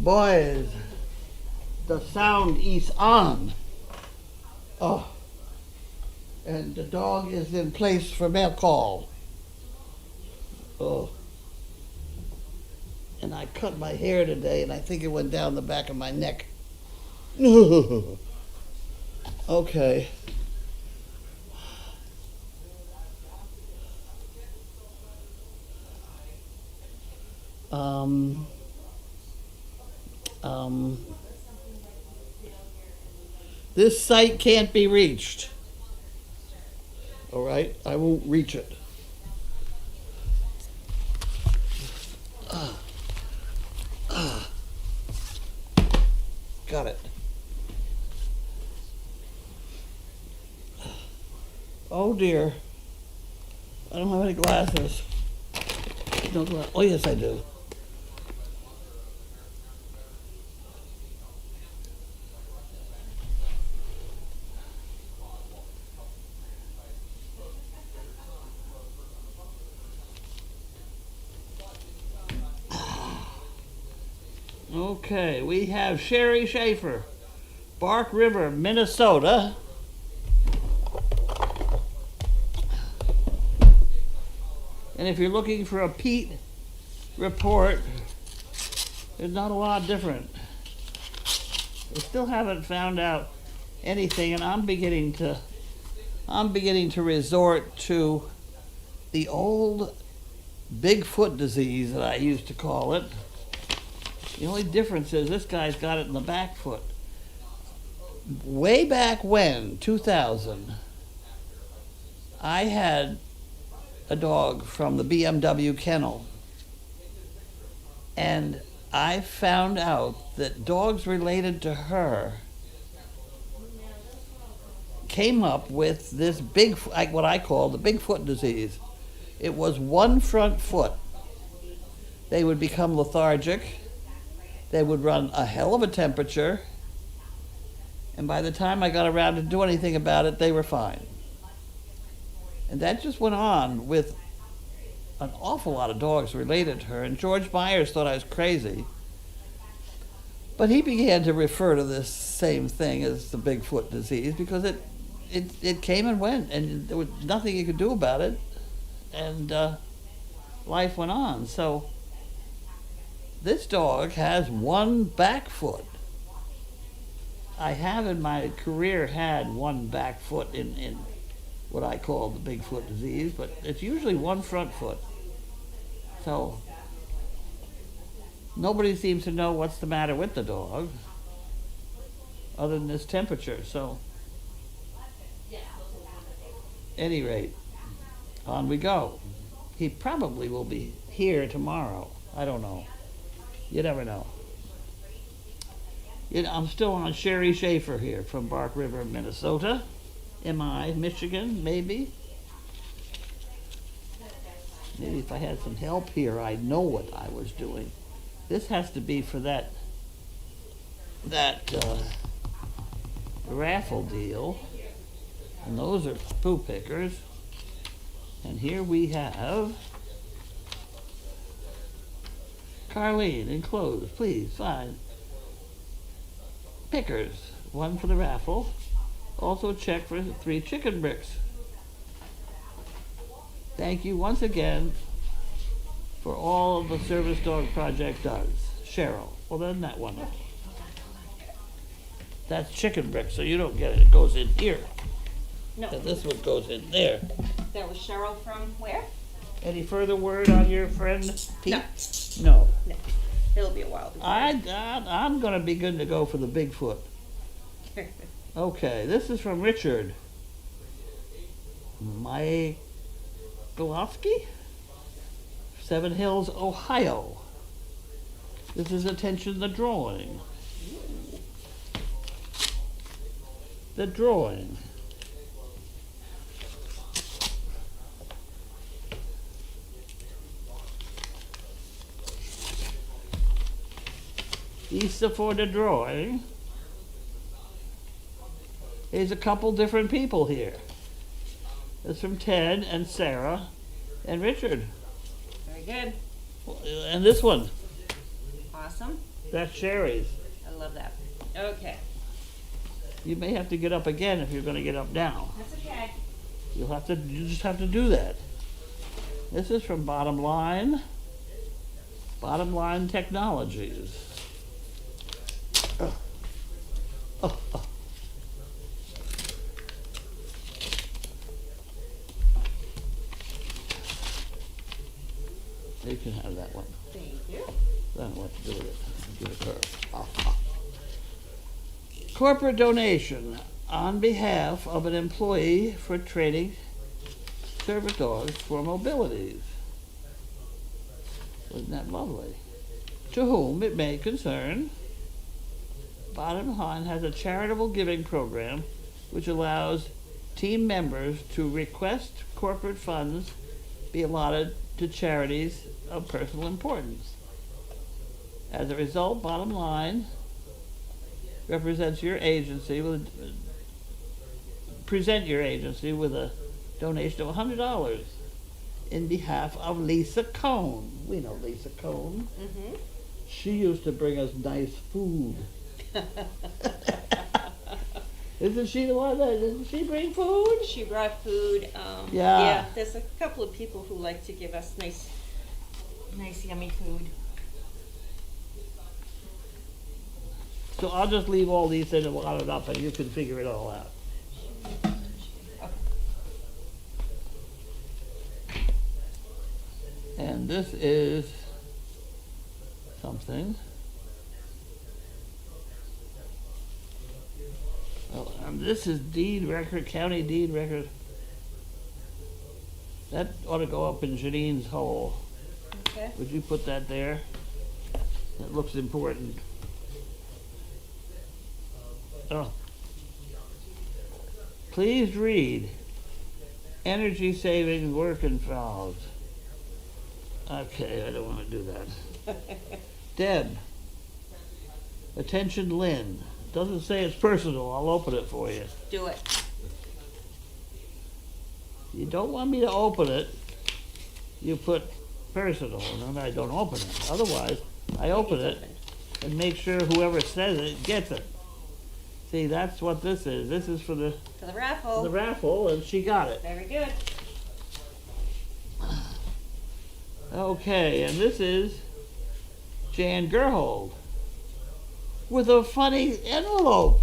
Boys, the sound is on. Oh, and the dog is in place for mail call. Oh, and I cut my hair today, and I think it went down the back of my neck. Okay. This site can't be reached. All right, I won't reach it. Got it. Oh dear. I don't have any glasses. No glass. Oh yes, I do. Okay, we have Cheryl Shaffer, Bark River, Minnesota. And if you're looking for a Pete report, there's not a lot different. We still haven't found out anything, and I'm beginning to resort to the old Bigfoot disease that I used to call it. The only difference is this guy's got it in the back foot. Way back when, 2000, I had a dog from the BMW kennel, and I found out that dogs related to her came up with this what I call the Bigfoot disease. It was one front foot. They would become lethargic. They would run a hell of a temperature, and by the time I got around to do anything about it, they were fine. And that just went on with an awful lot of dogs related to her, and George Myers thought I was crazy. But he began to refer to this same thing as the Bigfoot disease because it came and went, and there was nothing you could do about it, and life went on. So this dog has one back foot. I have in my career had one back foot in what I call the Bigfoot disease, but it's usually one front foot. So nobody seems to know what's the matter with the dog other than this temperature. So any rate, on we go. He probably will be here tomorrow. I don't know. You never know. I'm still on Cheryl Shaffer here from Bark River, Minnesota. MI, Michigan, maybe. Maybe if I had some help here, I'd know what I was doing. This has to be for that raffle deal. And those are poo pickers. And here we have Carlene, enclosed, please, find pickers. One for the raffle. Also a check for 3 chicken bricks. Thank you once again for all the Service Dog Project does. Cheryl. Well, then that one. That's chicken bricks, so you don't get it. It goes in here. No. And this one goes in there. That was Cheryl from where? Any further word on your friend Pete? No. No. No. It'll be a while. I'm going to be good to go for the Bigfoot. Okay, this is from Richard Mike Golofsky, Seven Hills, Ohio. This is attention the drawing. The drawing. Easter for the drawing. There's a couple different people here. It's from Ted and Sarah and Richard. Very good. And this one. Awesome. That's Sherry's. I love that. Okay. You may have to get up again if you're going to get up now. That's okay. You just have to do that. This is from Bottom Line Technologies. Oh. You can have that one. Thank you. I don't know what to do with it. Give it to her. Corporate donation on behalf of an employee for training service dogs for mobilities. Wasn't that lovely? To whom it may concern, Bottom Line has a charitable giving program which allows team members to request corporate funds be allotted to charities of personal importance. As a result, Bottom Line represents your agency present your agency with a donation of $100 in behalf of Lisa Cohn. We know Lisa Cohn. Mm-hmm. She used to bring us nice food. Isn't she the one that, didn't she bring food? She brought food. Yeah. There's a couple of people who like to give us nice yummy food. So I'll just leave all these things allotted up and you can figure it all out. And this is something. Oh, and this is deed record, county deed record. That ought to go up in Janine's hole. Okay. Would you put that there? That looks important. Oh. Please read. Energy saving work involved. Okay, I don't want to do that. Deb. Attention Lynn. Doesn't say it's personal. I'll open it for you. Do it. You don't want me to open it. You put personal, and then I don't open it. Otherwise, I open it and make sure whoever says it gets it. See, that's what this is. This is for the raffle. And she got it. Very good. Okay, and this is Jan Gerhold with a funny envelope.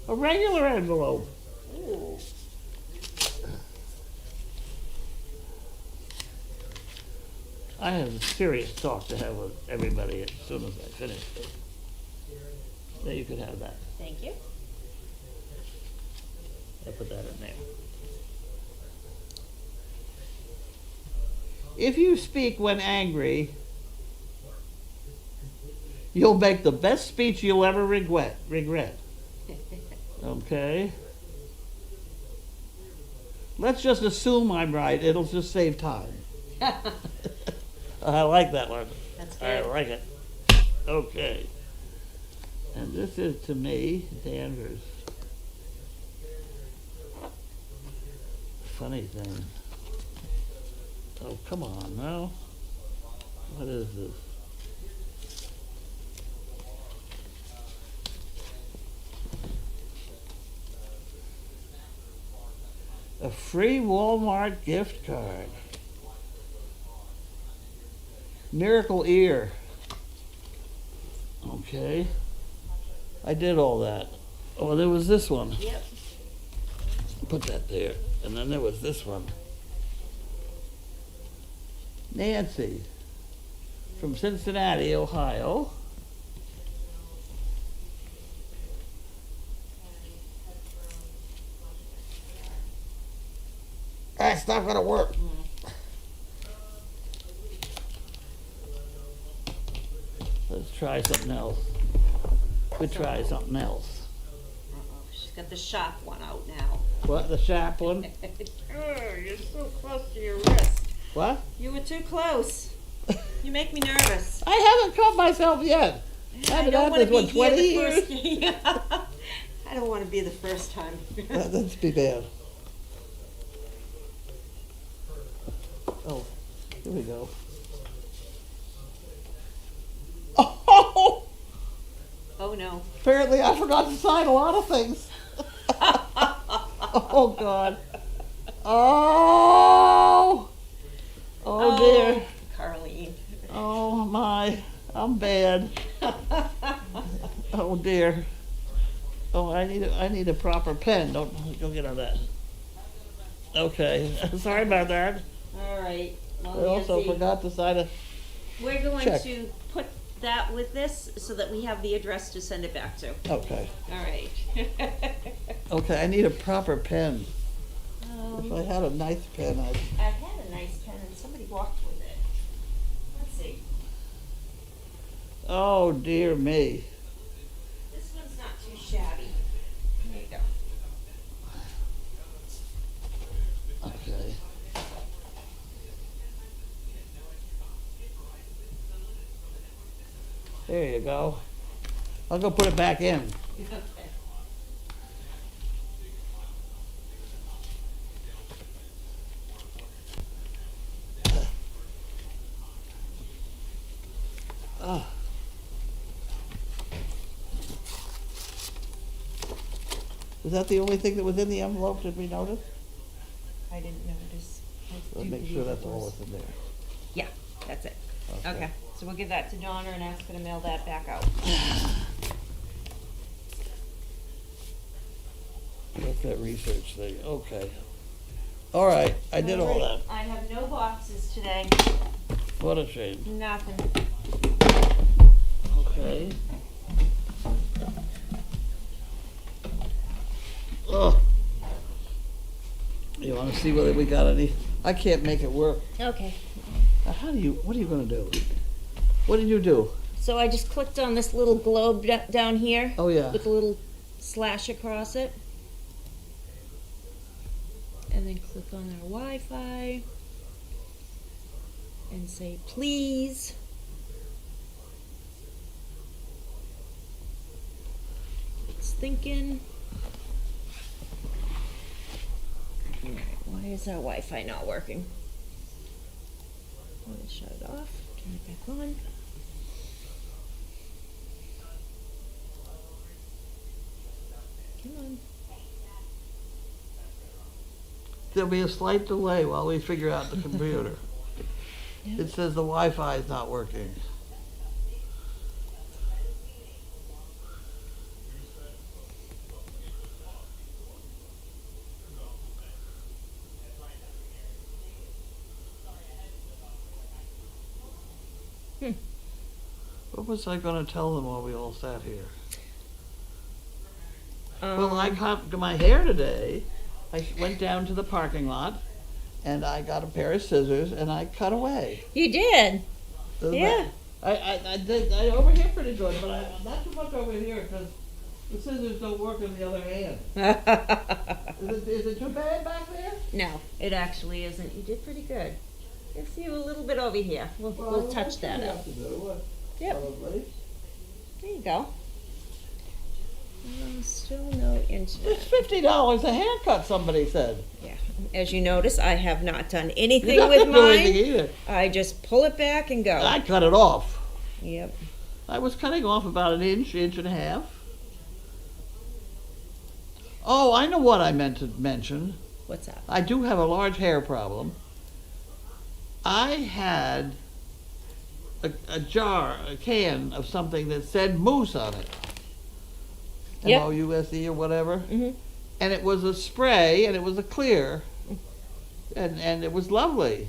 A regular envelope. Ooh. I have a serious talk to have with everybody as soon as I finish this. There, you can have that. Thank you. I'll put that in there. If you speak when angry, you'll make the best speech you'll ever regret. Okay? Let's just assume I'm right. It'll just save time. I like that one. That's I good. like it. Okay. And this is to me, Danvers. Funny thing. Oh, come on now. What is this? A free Walmart gift card. Miracle Ear. Okay. I did all that. Oh, there was this one. Yep. Put that there. And then there was this one. Nancy from Cincinnati, Ohio. That's not going to work. Let's try something else. We try something else. Uh-oh. She's got the sharp one out now. What, the sharp one? Oh, you're so close to your wrist. What? You were too close. You make me nervous. I haven't caught myself yet. I haven't had this one 20 years. I don't want to be the first time. That'd be bad. Oh, here we go. Oh, Oh, no. Apparently I forgot to sign a lot of things. Oh, God. Oh! Oh, dear. Carlene. Oh, my. I'm bad. Oh, dear. Oh, I need a proper pen. Don't get on that. Okay. Sorry about that. All right. Well, I also Nancy, forgot to sign a we're going check. to put that with this so that we have the address to send it back to. Okay. All right. Okay, I need a proper pen. If I had a nice pen, I'd... I had a nice pen and somebody walked with it. Let's see. Oh, dear me. This one's not too shabby. There you go. Okay. There you go. I'll go put it back in. Okay. Ah. Was that the only thing that was in the envelope, did we notice? I didn't notice. Let's make sure that's all that's in there. Yeah, that's it. Okay, so we'll give that to Donna and ask her to mail that back out. That's that research thing, okay. All right, I did all that. I have no boxes today, What a shame. nothing. Okay. Ugh. You wanna see whether we got any? I can't make it work. Okay. Now, what are you gonna do? What did you do? So I just clicked on this little globe down here. Oh, yeah. With a little slash across it. And then click on our Wi-Fi. And say, please. It's thinking. Alright, why is our Wi-Fi not working? Let me shut it off, turn it back on. Come on. There'll be a slight delay while we figure out the computer. Yeah. It says the Wi-Fi is not working. What was I gonna tell them while we all sat here? Well, I cut my hair today. I went down to the parking lot and I got a pair of scissors and I cut away. You did? Doesn't Yeah. I did. I over here pretty good, but not too much over here because the scissors don't work in the other hand. Is it too bad back there? No, it actually isn't. You did pretty good. You'll see a little bit over here. We'll touch that up. Yep. Probably. There you go. Still no internet. It's $50 a haircut, somebody said. Yeah. As you notice, I have not done You anything don't with have to do anything mine. either. I just pull it back and go. I cut it off. Yep. I was cutting off about an inch and a half. Oh, I know what I meant to mention. What's that? I do have a large hair problem. I had a jar, a can of something that said mousse on it. Yep. M-O-U-S-E or whatever. Mm-hmm. And it was a spray and it was a clear. And it was lovely.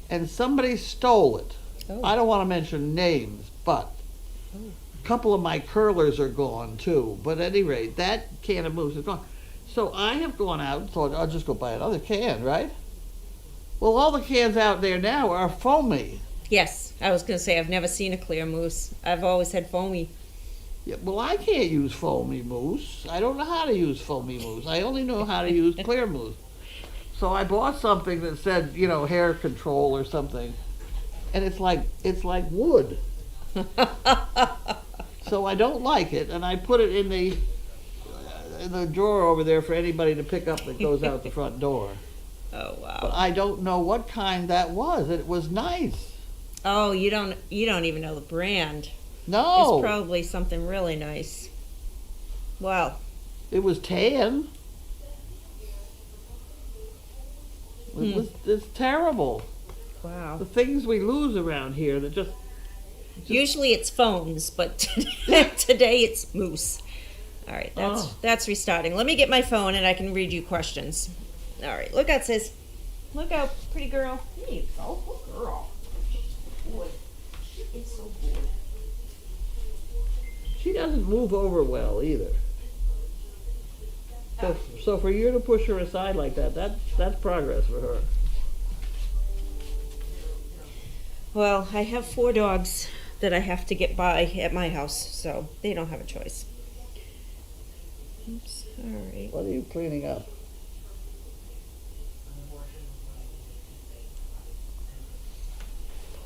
And somebody stole it. Oh. I don't want to mention names, but a couple of my curlers are gone too. But at any rate, that can of mousse is gone. So I have gone out and thought, I'll just go buy another can, right? Well, all the cans out there now are foamy. Yes, I was going to say I've never seen a clear mousse. I've always had foamy. Yeah, well, I can't use foamy mousse. I don't know how to use foamy mousse. I only know how to use clear mousse. So I bought something that said, you know, hair control or something. And it's like wood. So I don't like it, and I put it in the drawer over there for anybody to pick up that goes out the front door. Oh wow. But I don't know what kind that was. It was nice. Oh, you don't even know the brand. No, probably something really nice. Wow. it was tan. It's terrible. Wow. The things we lose around here that just Usually it's phones, but today it's moose. All right, that's restarting. Let me get my phone and I can read you questions. All right, look out, sis. Look out, pretty girl. There you go, good girl. Boy, she is so good. she doesn't move over well either. So for you to push her aside like that's progress for her. Well, I have 4 dogs that I have to get by at my house, so they don't have a choice. Oops, all right. What are you cleaning up?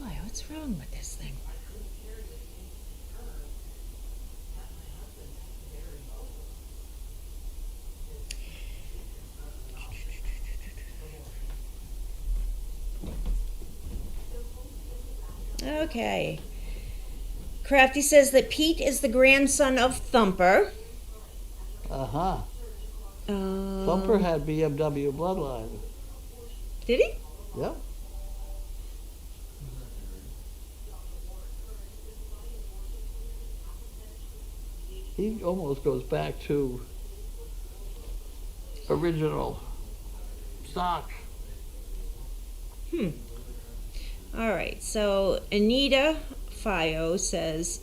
Boy, what's wrong with this thing? Okay. Crafty says that Pete is the grandson of Thumper. Uh-huh. Thumper had BMW bloodline. Did he? Yep. He almost goes back to original stock. All right. So Anita Fio says,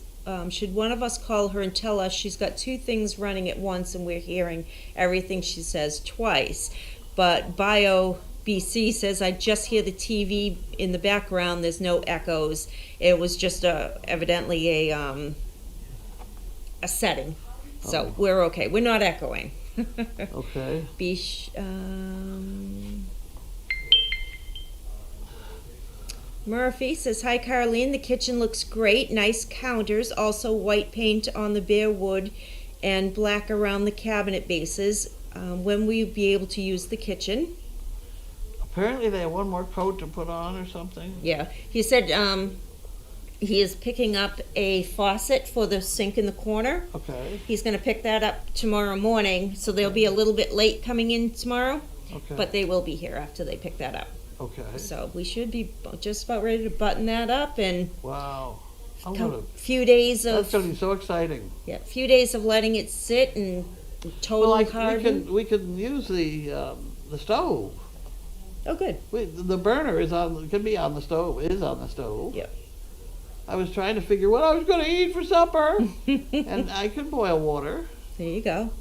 should one of us call her and tell us she's got 2 things running at once and we're hearing everything she says twice? But Bio BC says, I just hear the TV in the background. There's no echoes. It was just evidently a setting. So we're okay. We're not echoing. Okay. Murphy says, hi Carlene, the kitchen looks great, nice counters, also white paint on the bare wood and black around the cabinet bases. When will you be able to use the kitchen? Apparently they have one more coat to put on or something. Yeah, he said he is picking up a faucet for the sink in the corner. Okay. He's going to pick that up tomorrow morning, so they'll be a little bit late coming in tomorrow, Okay. but they will be here after they pick that up. Okay. So we should be just about ready to button that up, and Wow. few days That's of gonna be so exciting. few days of letting it sit and total carbon. we can use the stove. Oh, good. The burner can be on the stove. Is on the stove. Yep. I was trying to figure what I was going to eat for supper, and I can boil water. There you go.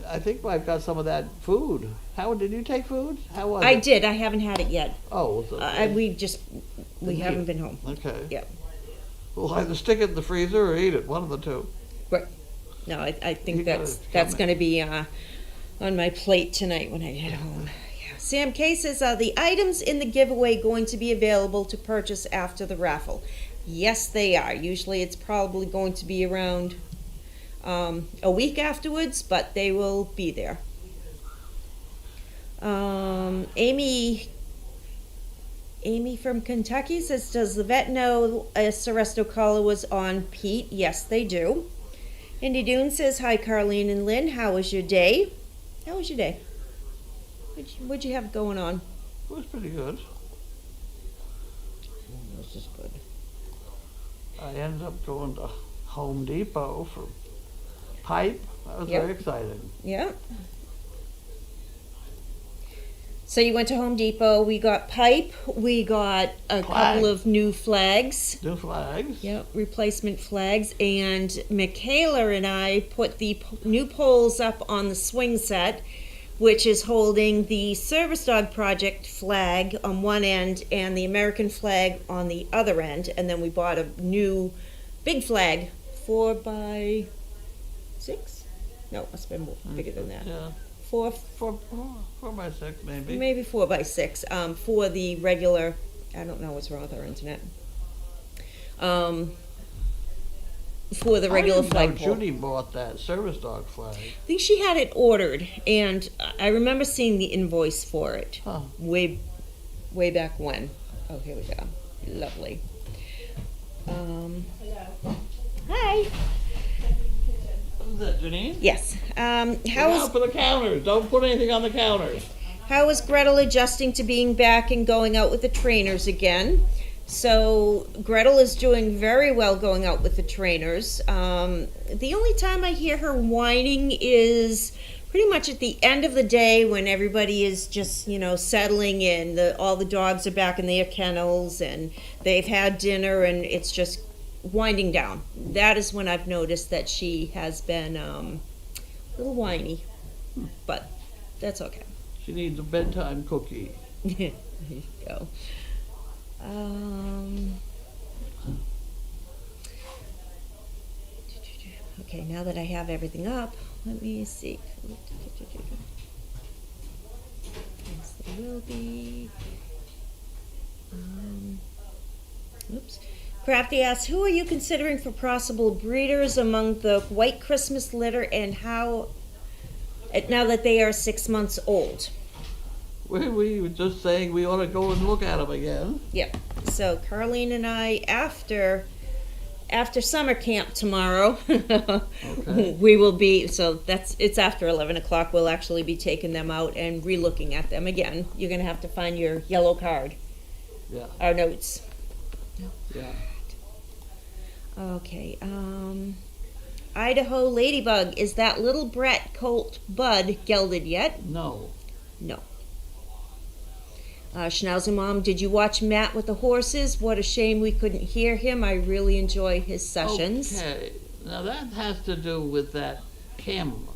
I think I've got some of that food. How did you take food? How was I it? did. I haven't had it yet. Oh, We haven't been home. Okay. Yep. We'll either stick it in the freezer or eat it. One of the two. Right. No, I think You that's gotta going to be on my plate tonight when I get home. Yeah. Sam K says, are the items in the giveaway going to be available to purchase after the raffle? Yes, they are. Usually it's probably going to be around a week afterwards, but they will be there. Amy from Kentucky says, does the vet know a Seresto collar was on Pete? Yes, they do. Indy Dune says, hi Carlene and Lynn, how was your day? How was your day? What'd you have going on? It was pretty good. It was just good. I ended up going to Home Depot for pipe. That was Yep. very exciting. Yeah. So you went to Home Depot, we got pipe, we got a couple of new flags. New flags. Yep, replacement flags, and Michaela and I put the new poles up on the swing set, which is holding the Service Dog Project flag on one end and the American flag on the other end, and then we bought a new big flag, 4x6? No, it must have been bigger than that. Yeah. 4 by 6 maybe. Maybe 4x6 for the regular. I don't know what's wrong with our internet. For the regular I didn't know flagpole. Judy bought that service dog flag. I think she had it ordered, and I remember seeing the invoice for it Huh. way back when. Oh, here we go. Lovely. Hi. What is that, Janine? Yes. Look out for the counters. Don't put anything on the counters. How is Gretel adjusting to being back and going out with the trainers again? So Gretel is doing very well going out with the trainers. The only time I hear her whining is pretty much at the end of the day when everybody is just, settling in. All the dogs are back in their kennels and they've had dinner and it's just winding down. That is when I've noticed that she has been a little whiny, but that's okay. She needs a bedtime cookie. There you go. Okay, now that I have everything up, let me see. Yes, there will be. Oops. Crafty asks, who are you considering for possible breeders among the white Christmas litter and how, now that they are 6 months old? We were just saying we ought to go and look at them again. Yep. So Carlene and I, after summer camp tomorrow, Okay. we will be, it's after 11 o'clock, we'll actually be taking them out and re-looking at them again. You're going to have to find your yellow card, Yeah. our notes. Yeah. Okay. Idaho Ladybug, is that little Brett colt bud gelded yet? No. No. Schnauzer Mom, did you watch Matt with the horses? What a shame we couldn't hear him. I really enjoy his sessions. Okay. Now that has to do with that camera.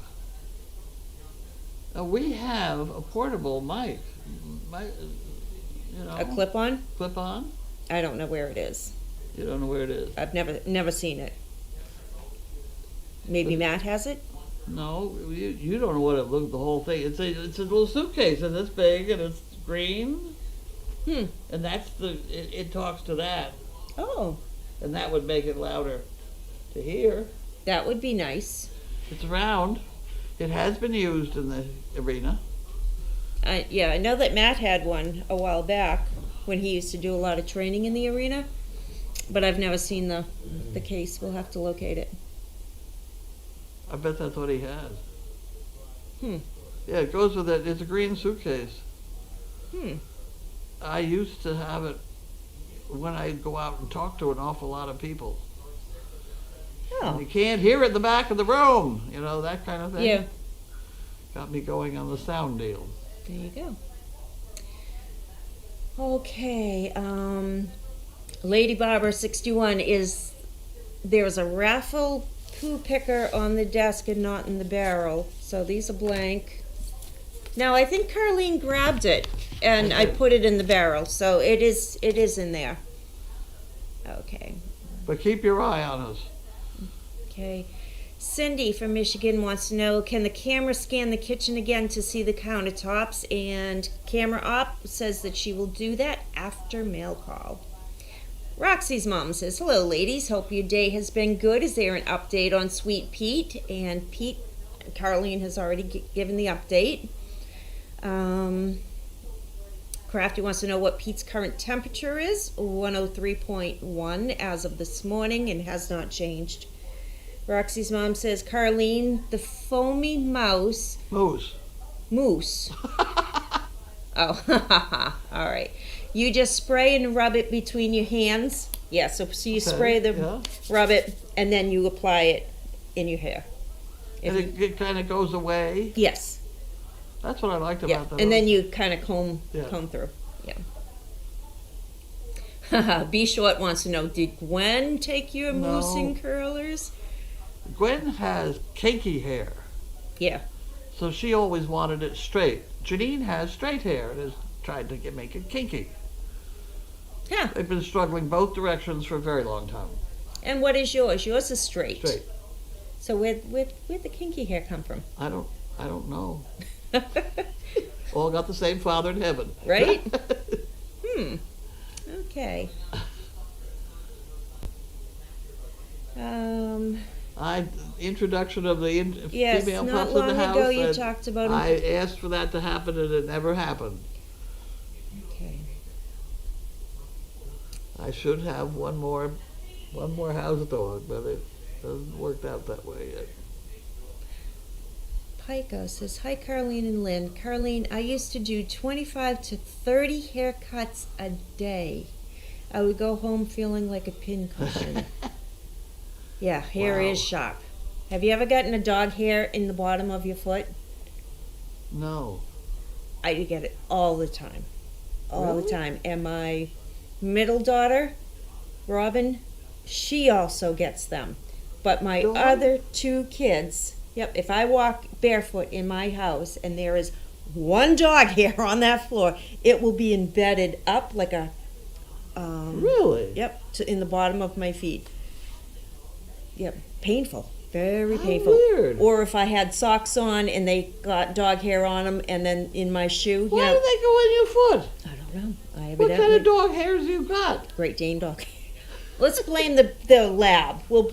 Now we have a portable mic. A clip-on? Clip on? I don't know where it is. You don't know where it is? I've never seen it. Maybe Matt has it? No, you don't know what it looks. The whole thing. It's a little suitcase and it's big and it's green. And that's it talks to that. Oh. And that would make it louder to hear. That would be nice. It's round. It has been used in the arena. Yeah, I know that Matt had one a while back when he used to do a lot of training in the arena, but I've never seen the case. We'll have to locate it. I bet that's what he has. Yeah, it goes with it. It's a green suitcase. I used to have it when I go out and talk to an awful lot of people. Oh. And you can't hear it in the back of the room, that kind of thing. Yeah. Got me going on the sound deal. There you go. Okay, Lady Barbara 61 there's a raffle poo picker on the desk and not in the barrel. So these are blank. Now I think Carlene grabbed it and I put it in the barrel. So it is in there. Okay. But keep your eye on us. Okay. Cindy from Michigan wants to know, can the camera scan the kitchen again to see the countertops? And camera op says that she will do that after mail call. Roxy's mom says, hello ladies, hope your day has been good. Is there an update on Sweet Pete? And Pete, Carlene has already given the update. Crafty wants to know what Pete's current temperature is, 103.1 as of this morning, and has not changed. Roxy's mom says, Carlene, the foamy mouse. Moose. Oh, all right. You just spray and rub it between your hands. Yeah, so you spray rub it, and then you apply it in your hair. And it kind of goes away? Yes. That's what I liked about that. And then you kind of comb through. Yeah. B Short wants to know, did Gwen take your mousse and curlers? Gwen has kinky hair. Yeah. So she always wanted it straight. Janine has straight hair and has tried to make it kinky. Yeah. They've been struggling both directions for a very long time. And what is yours? Yours is straight. Straight. So where'd the kinky hair come from? I don't know. All got the same Father in heaven. Right? Okay. Introduction of the yes, female not pups long in the house. ago you talked about them. I asked for that to happen and it never happened. Okay. I should have one more house dog, but Hasn't worked out that way yet. Pico says, "Hi, Carlene and Lynn. Carlene, I used to do 25 to 30 haircuts a day. I would go home feeling like a pincushion." Yeah, hair Wow. is sharp. Have you ever gotten a dog hair in the bottom of your foot? No. I get it all the time. All the Really? time. And my middle daughter, Robin, she also gets them. But my Dog? other two kids, yep, if I walk barefoot in my house and there is one dog hair on that floor, it will be embedded up like a, Really? yep, in the bottom of my feet. Yep, painful. Very How painful. weird. Or if I had socks on and they got dog hair on them, and then in my shoe, Why you do know, they go in your foot? I don't know. I What kind evidently of dog hairs you got? Great Dane dog. Let's blame the lab. We'll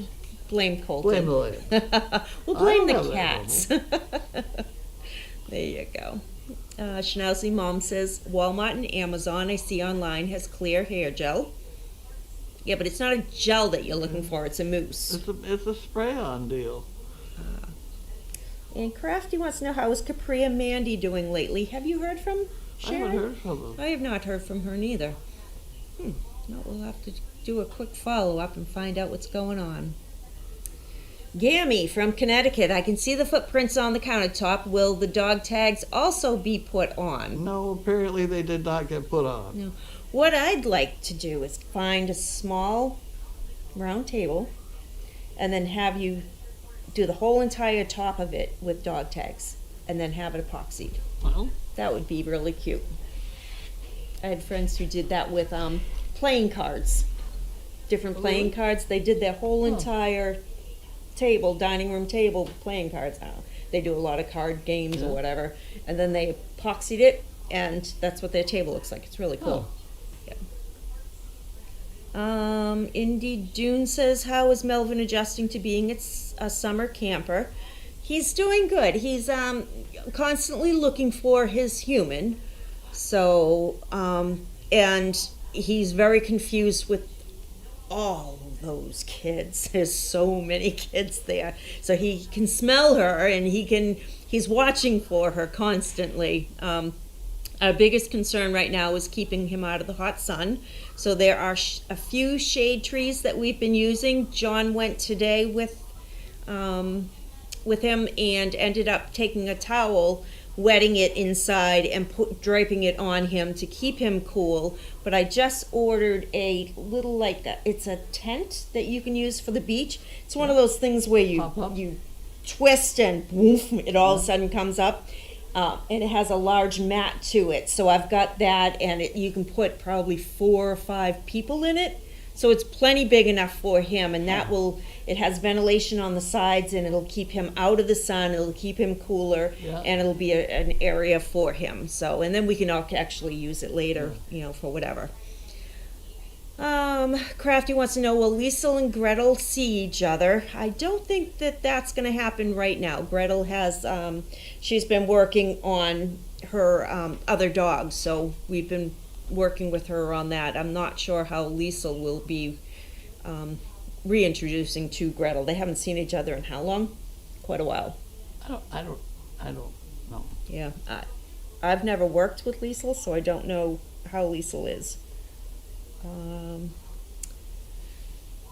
blame Colton. Blame the lab. We'll I blame don't the have that cats. There you go. Schnauzly Mom says, Walmart and Amazon I see online has clear hair gel. Yeah, but it's not a gel that you're looking for. It's a mousse. It's a spray-on deal. And Crafty wants to know, how is Capri and Mandy doing lately? Have you heard from I haven't Sharon? heard from them. I have not heard from her neither. Well, we'll have to do a quick follow-up and find out what's going on. Gammy from Connecticut. I can see the footprints on the countertop. Will the dog tags also be put on? No, apparently they did not get put on. No. What I'd like to do is find a small round table and then have you do the whole entire top of it with dog tags and then have it epoxied. Well, That would be really cute. I had friends who did that with playing cards. Different playing cards. They did their whole entire table, dining room table, with playing cards. They do a lot of card games or whatever. And then they epoxied it, and that's what their table looks like. It's really cool. Indeed, Dune says, how is Melvin adjusting to being a summer camper? He's doing good. He's constantly looking for his human. So, and he's very confused with all of those kids. There's so many kids there. So he can smell her, and he's watching for her constantly. Our biggest concern right now is keeping him out of the hot sun. So there are a few shade trees that we've been using. John went today with him and ended up taking a towel, wetting it inside and draping it on him to keep him cool. But I just ordered a little, it's a tent that you can use for the beach. It's one of those things where you twist and woof, it all of a sudden comes up. And it has a large mat to it. So I've got that, and you can put probably 4 or 5 people in it. So it's plenty big enough for him, and it has ventilation on the sides, and it'll keep him out of the sun, it'll keep him cooler, and it'll be an area for him. So, and then we can actually use it later, for whatever. Crafty wants to know, will Liesel and Gretel see each other? I don't think that's going to happen right now. Gretel has, she's been working on her other dogs, so we've been working with her on that. I'm not sure how Liesel will be reintroducing to Gretel. They haven't seen each other in how long? Quite a while. I don't know. Yeah, I've never worked with Liesel, so I don't know how Liesel is.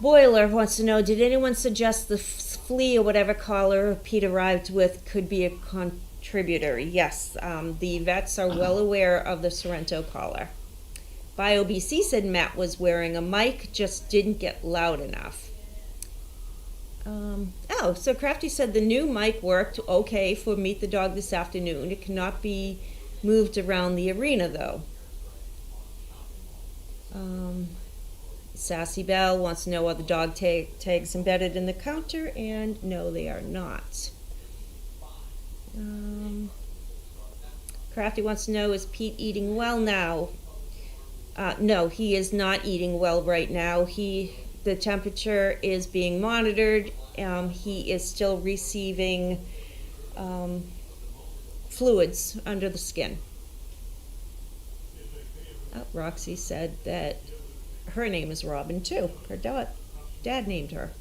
Boiler wants to know, did anyone suggest the flea or whatever collar Pete arrived with could be a contributor? Yes, the vets are well aware of the Sorrento collar. BioBC said Matt was wearing a mic, just didn't get loud enough. So Crafty said the new mic worked okay for Meet the Dog this afternoon. It cannot be moved around the arena though. Sassy Belle wants to know, are the dog tags embedded in the counter? And no, they are not. Crafty wants to know, is Pete eating well now? No, he is not eating well right now. The temperature is being monitored. He is still receiving fluids under the skin. Roxy said that her name is Robin too. Her dad named her.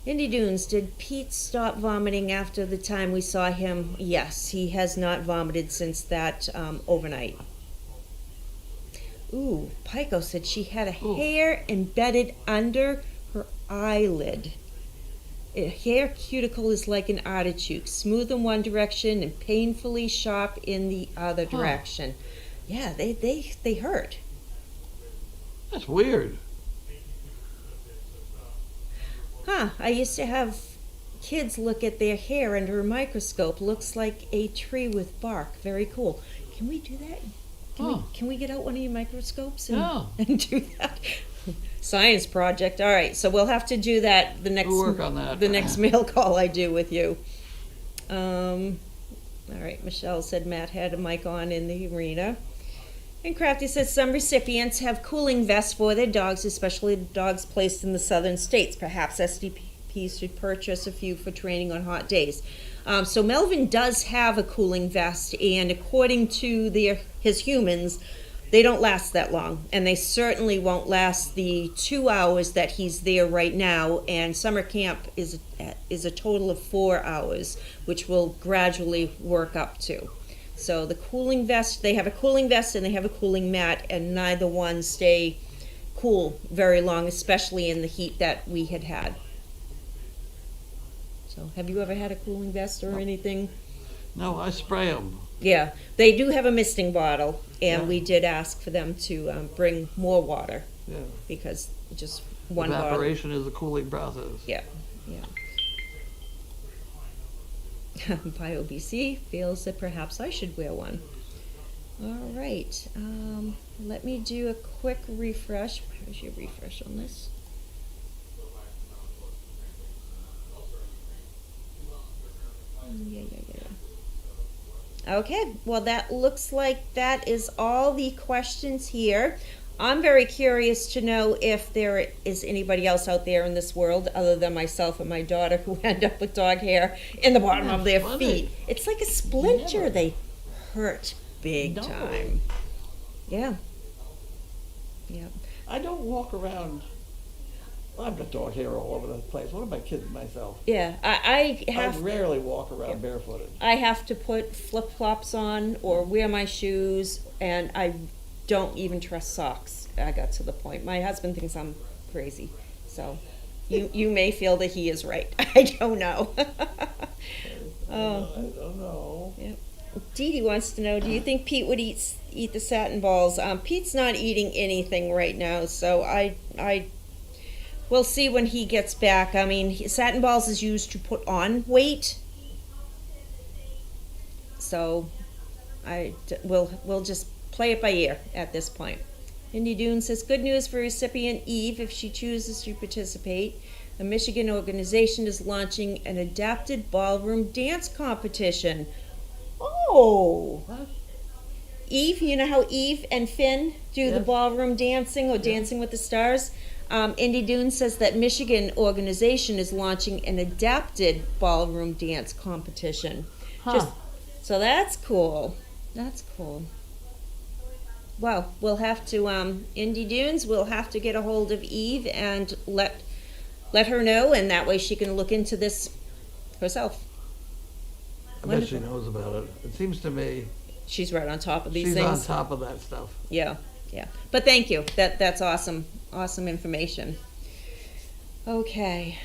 Indy Dunes, did Pete stop vomiting after the time we saw him? Yes, he has not vomited since that overnight. Ooh, Pico said she had a hair embedded under her eyelid. A hair cuticle is like an artichoke, smooth in one direction and painfully sharp in the other direction. Yeah, they hurt. That's weird. I used to have kids look at their hair under a microscope. Looks like a tree with bark. Very cool. Can we do that? Can we get out one of your microscopes and do that? Science project. All right, so we'll have to do that the next We'll work on that. the next mail call I do with you. All right, Michelle said Matt had a mic on in the arena. And Crafty says some recipients have cooling vests for their dogs, especially dogs placed in the southern states. Perhaps SDP should purchase a few for training on hot days. So Melvin does have a cooling vest, and according to his humans, they don't last that long, and they certainly won't last the 2 hours that he's there right now. And summer camp is a total of 4 hours, which will gradually work up to. So the cooling vest, they have a cooling vest and they have a cooling mat, and neither one stay cool very long, especially in the heat that we had. So have you ever had a cooling vest or anything? No, I spray them. Yeah, they do have a misting bottle, and we did ask for them to bring more water. Yeah. Because just one bottle. Evaporation is a cooling process. Yeah. BioBC feels that perhaps I should wear one. All right, let me do a quick refresh. Where's your refresh on this? Yeah. Okay, well that looks like that is all the questions here. I'm very curious to know if there is anybody else out there in this world other than myself and my daughter who end up with dog hair in the bottom of their feet. It's like a splinter. Yeah. They hurt big time. Yeah. I don't walk around. I've got dog hair all over the place. What am I kidding myself? Yeah, I rarely walk around barefooted. I have to put flip-flops on or wear my shoes, and I don't even trust socks. I got to the point. My husband thinks I'm crazy. So you may feel that he is right. I don't know. I don't know. Yeah. Dee Dee wants to know, do you think Pete would eat the satin balls? Pete's not eating anything right now, so we'll see when he gets back. I mean, satin balls is used to put on weight. So we'll just play it by ear at this point. Indy Dune says, good news for recipient Eve if she chooses to participate. A Michigan organization is launching an adapted ballroom dance competition. Oh! What? Eve, you know how Eve and Finn do the ballroom dancing or Dancing with the Stars? Indy Dune says that Michigan organization is launching an adapted ballroom dance competition. So that's cool. That's cool. Well, we'll have to, Indy Dunes, we'll have to get a hold of Eve and let her know, and that way she can look into this herself. I bet she knows about it. It seems to me she's right on top of these things. She's on top of that stuff. Yeah. But thank you. That's awesome. Awesome information. Okay.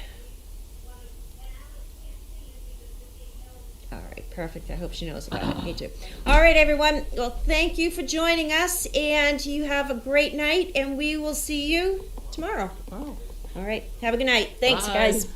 All right, perfect. I hope she knows about it. Me too. All right, everyone. Well, thank you for joining us, and you have a great night, and we will see you tomorrow. Oh. All right. Have a good night. Thanks, Bye. guys.